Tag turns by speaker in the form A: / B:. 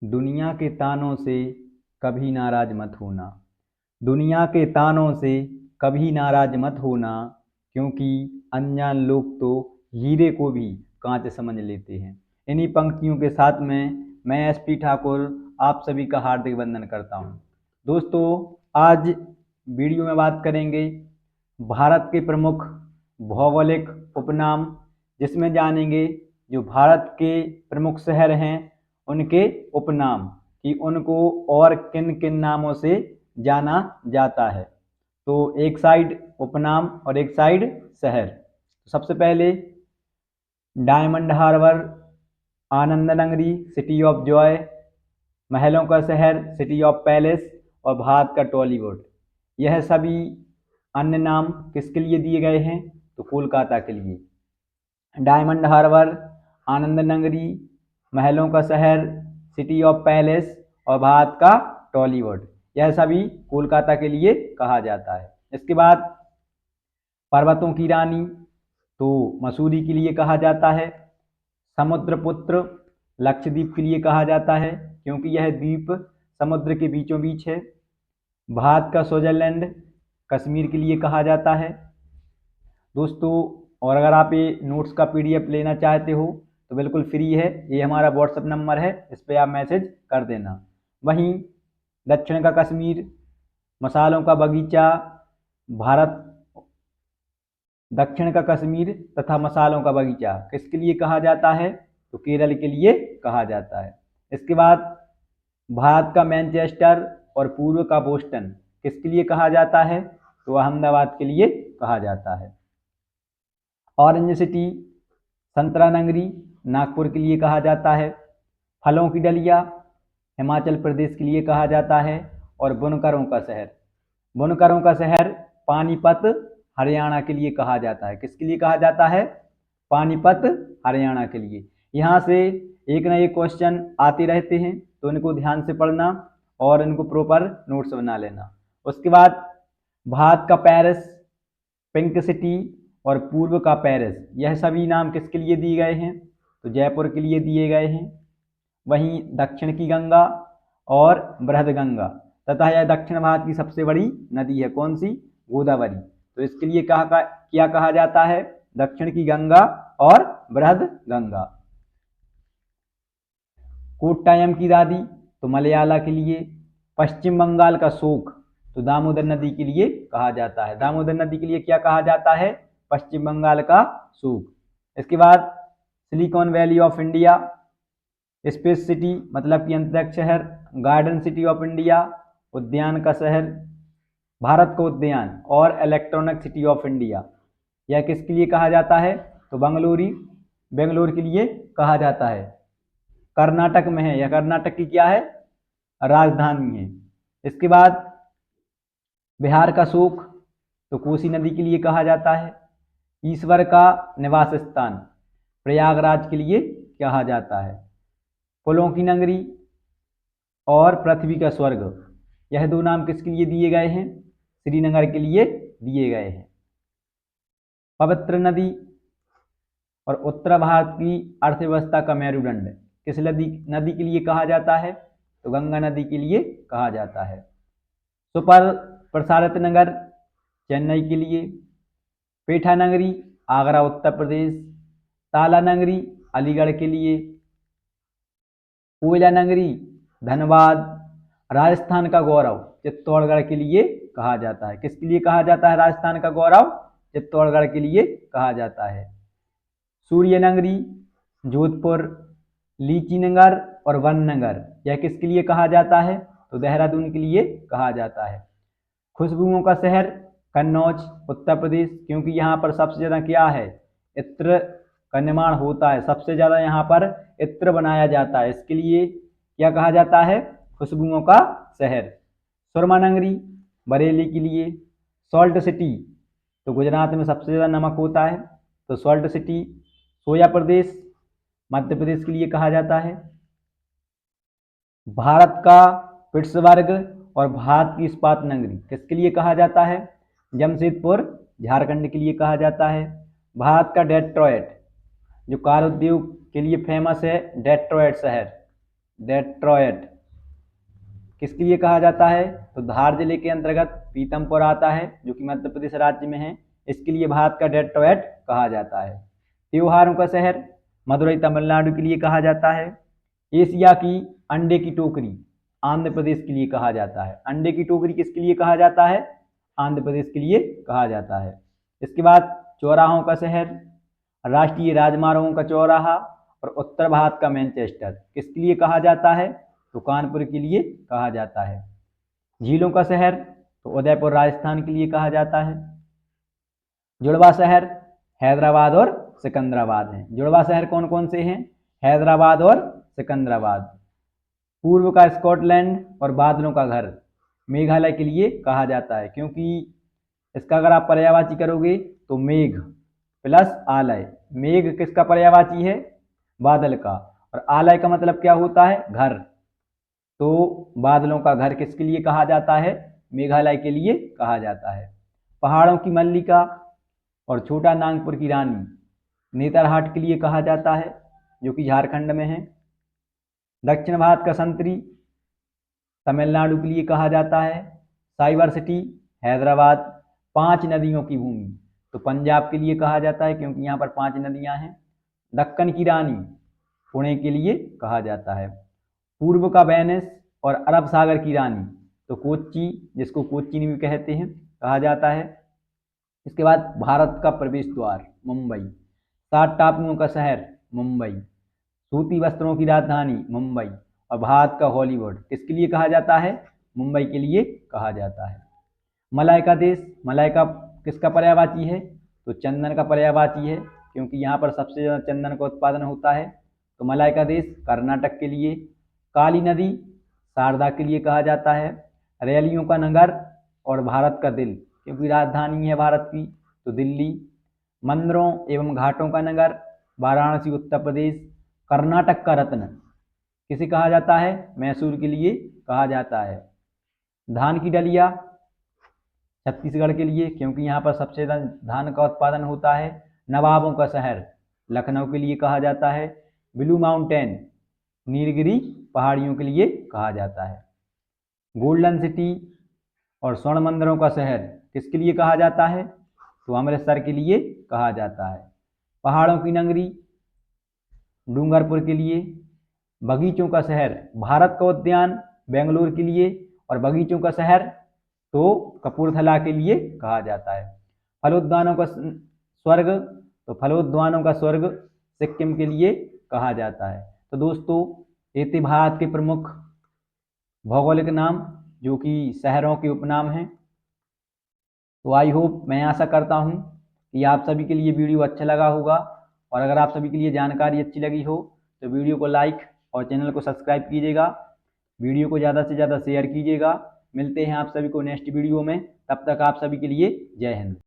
A: दुनिया के तानों से कभी नाराज मत होना। दुनिया के तानों से कभी नाराज मत होना, क्योंकि अनजान लोग तो हीरे को भी कांच समझ लेते हैं। इन्हीं पंक्तियों के साथ में मैं एसपी ठाकुर आप सभी का हार्दिक वंदन करता हूं। दोस्तों, आज वीडियो में बात करेंगे भारत के प्रमुख भौगोलिक उपनाम, जिसमें जानेंगे जो भारत के प्रमुख शहर हैं उनके उपनाम कि उनको और किन किन नामों से जाना जाता है। तो एक साइड उपनाम और एक साइड शहर। सबसे पहले डायमंड हार्बर, आनंद नगरी सिटी ऑफ जॉय, महलों का शहर सिटी ऑफ पैलेस और भारत का टॉलीवुड। यह सभी अन्य नाम किसके लिए दिए गए हैं? तो कोलकाता के लिए। डायमंड हार्बर, आनंद नगरी, महलों का शहर सिटी ऑफ पैलेस और भारत का टॉलीवुड, यह सभी कोलकाता के लिए कहा जाता है। इसके बाद पर्वतों की रानी तो मसूरी के लिए कहा जाता है। समुद्रपुत्र लक्षद्वीप के लिए कहा जाता है, क्योंकि यह द्वीप समुद्र के बीचों बीच है। भारत का स्विट्जरलैंड कश्मीर के लिए कहा जाता है। दोस्तों, और अगर आप ये नोट्स का पीडीएफ लेना चाहते हो तो बिल्कुल फ्री है, ये हमारा व्हाट्सएप नंबर है, इस पर आप मैसेज कर देना। वहीं दक्षिण का कश्मीर, मसालों का बगीचा, भारत दक्षिण का कश्मीर तथा मसालों का बगीचा किसके लिए कहा जाता है? तो केरल के लिए कहा जाता है। इसके बाद भारत का मैनचेस्टर और पूर्व का बोस्टन किसके लिए कहा जाता है? तो अहमदाबाद के लिए कहा जाता है। ऑरेंज सिटी संतरा नगरी नागपुर के लिए कहा जाता है। फलों की डलिया हिमाचल प्रदेश के लिए कहा जाता है। और बुनकरों का शहर, बुनकरों का शहर पानीपत हरियाणा के लिए कहा जाता है। किसके लिए कहा जाता है? पानीपत हरियाणा के लिए। यहाँ से एक ना एक क्वेश्चन आते रहते हैं, तो इनको ध्यान से पढ़ना और इनको प्रॉपर नोट्स बना लेना। उसके बाद भारत का पेरिस, पिंक सिटी और पूर्व का पेरिस, यह सभी नाम किसके लिए दिए गए हैं? तो जयपुर के लिए दिए गए हैं। वहीं दक्षिण की गंगा और बृहद गंगा तथा यह दक्षिण भारत की सबसे बड़ी नदी है। कौन सी? गोदावरी। तो इसके लिए क्या कहा जाता है? दक्षिण की गंगा और बृहद गंगा। कोट्टायम की दादी तो मलयाला के लिए। पश्चिम बंगाल का शोक तो दामोदर नदी के लिए कहा जाता है। दामोदर नदी के लिए क्या कहा जाता है? पश्चिम बंगाल का शोक। इसके बाद silicon valley of India, space city मतलब कि अंतरिक्ष शहर, गार्डन सिटी ऑफ इंडिया उद्यान का शहर, भारत का उद्यान और इलेक्ट्रॉनिक सिटी ऑफ इंडिया, यह किसके लिए कहा जाता है? तो बेंगलोर के लिए कहा जाता है। कर्नाटक में है, यह कर्नाटक की क्या है? राजधानी है। इसके बाद बिहार का शोक तो कोसी नदी के लिए कहा जाता है। ईश्वर का निवास स्थान प्रयागराज के लिए कहा जाता है। फूलों की नगरी और पृथ्वी का स्वर्ग, यह दो नाम किसके लिए दिए गए हैं? श्रीनगर के लिए दिए गए हैं। पवित्र नदी और उत्तर भारत की अर्थव्यवस्था का मेरुदंड किस नदी के लिए कहा जाता है? तो गंगा नदी के लिए कहा जाता है। सुपर प्रसारित नगर चेन्नई के लिए। पेठा नगरी आगरा उत्तर प्रदेश, ताला नगरी अलीगढ़ के लिए, कोयला नगरी धनबाद, राजस्थान का गौरव चित्तौड़गढ़ के लिए कहा जाता है। किसके लिए कहा जाता है राजस्थान का गौरव? चित्तौड़गढ़ के लिए कहा जाता है। सूर्य नगरी जोधपुर, लीची नगर और वन नगर, यह किसके लिए कहा जाता है? तो देहरादून के लिए कहा जाता है। खुशबुओं का शहर कन्नौज उत्तर प्रदेश, क्योंकि यहाँ पर सबसे ज़्यादा क्या है? इत्र का निर्माण होता है, सबसे ज़्यादा यहाँ पर इत्र बनाया जाता है, इसके लिए क्या कहा जाता है? खुशबुओं का शहर। सुरमा नगरी बरेली के लिए। सॉल्ट सिटी तो गुजरात में सबसे ज़्यादा नमक होता है, तो सॉल्ट सिटी। सोया प्रदेश मध्य प्रदेश के लिए कहा जाता है। भारत का पिट्सबर्ग और भारत की इस्पात नगरी किसके लिए कहा जाता है? जमशेदपुर झारखंड के लिए कहा जाता है। भारत का डेट्रॉयट जो कार उद्योग के लिए फेमस है, डेट्रॉयट शहर, डेट्रॉयट किसके लिए कहा जाता है? तो धार जिले के अंतर्गत पीतमपुर आता है जो कि मध्य प्रदेश राज्य में है। इसके लिए भारत का डेट्रॉयट कहा जाता है। त्योहारों का शहर मदुरई तमिलनाडु के लिए कहा जाता है। एशिया की अंडे की टोकरी आंध्र प्रदेश के लिए कहा जाता है। अंडे की टोकरी किसके लिए कहा जाता है? आंध्र प्रदेश के लिए कहा जाता है। इसके बाद चौराहों का शहर, राष्ट्रीय राजमार्गों का चौराहा और उत्तर भारत का मैनचेस्टर किसके लिए कहा जाता है? तो कानपुर के लिए कहा जाता है। झीलों का शहर तो उदयपुर राजस्थान के लिए कहा जाता है। जुड़वा शहर हैदराबाद और सिकंदराबाद हैं। जुड़वा शहर कौन कौन से हैं? हैदराबाद और सिकंदराबाद। पूर्व का स्कॉटलैंड और बादलों का घर मेघालय के लिए कहा जाता है, क्योंकि इसका अगर आप पर्यायवाची करोगे तो मेघ प्लस आलय। मेघ किसका पर्यायवाची है? बादल का। और आलय का मतलब क्या होता है? घर। तो बादलों का घर किसके लिए कहा जाता है? मेघालय के लिए कहा जाता है। पहाड़ों की मल्लिका और छोटा नागपुर की रानी नेतरहाट के लिए कहा जाता है, जो कि झारखंड में है। दक्षिण भारत का संतरी तमिलनाडु के लिए कहा जाता है। Cyber city Hyderabad. 5 नदियों की भूमि तो पंजाब के लिए कहा जाता है, क्योंकि यहाँ पर 5 नदियाँ हैं। दक्कन की रानी पुणे के लिए कहा जाता है। पूर्व का वेनिस और अरब सागर की रानी तो कोच्चि, जिसको कोच्चि भी कहते हैं, कहा जाता है। इसके बाद भारत का प्रवेश द्वार मुंबई। 7 टापुओं का शहर मुंबई। सूती वस्त्रों की राजधानी मुंबई। और भारत का हॉलीवुड किसके लिए कहा जाता है? मुंबई के लिए कहा जाता है। मलाय का देश, मलाय का किसका पर्यायवाची है? तो चंदन का पर्यायवाची है, क्योंकि यहाँ पर सबसे ज़्यादा चंदन का उत्पादन होता है। तो मलाय का देश कर्नाटक के लिए। काली नदी शारदा के लिए कहा जाता है। रैलियों का नगर और भारत का दिल, क्योंकि राजधानी है भारत की तो दिल्ली। मंदिरों एवं घाटों का नगर वाराणसी उत्तर प्रदेश। कर्नाटक का रत्न किसे कहा जाता है? मैसूर के लिए कहा जाता है। धान की डलिया छत्तीसगढ़ के लिए, क्योंकि यहाँ पर सबसे ज़्यादा धान का उत्पादन होता है। नवाबों का शहर लखनऊ के लिए कहा जाता है। ब्लू माउंटेन नीलगिरी पहाड़ियों के लिए कहा जाता है। गोल्डन सिटी और स्वर्ण मंदिरों का शहर किसके लिए कहा जाता है? तो अमृतसर के लिए कहा जाता है। पहाड़ों की नगरी डूंगरपुर के लिए। बगीचों का शहर भारत का उद्यान बेंगलोर के लिए। और बगीचों का शहर तो कपूरथला के लिए कहा जाता है। फलोद्यानों का स्वर्ग तो फलोद्यानों का स्वर्ग सिक्किम के लिए कहा जाता है। तो दोस्तों ये थे भारत के प्रमुख भौगोलिक नाम, जो कि शहरों के उपनाम हैं। तो आई होप, मैं आशा करता हूँ कि आप सभी के लिए वीडियो अच्छा लगा होगा। और अगर आप सभी के लिए जानकारी अच्छी लगी हो तो वीडियो को लाइक और चैनल को सब्सक्राइब कीजिएगा। वीडियो को ज़्यादा से ज़्यादा शेयर कीजिएगा। मिलते हैं आप सभी को नेक्स्ट वीडियो में। तब तक आप सभी के लिए जय हिंद।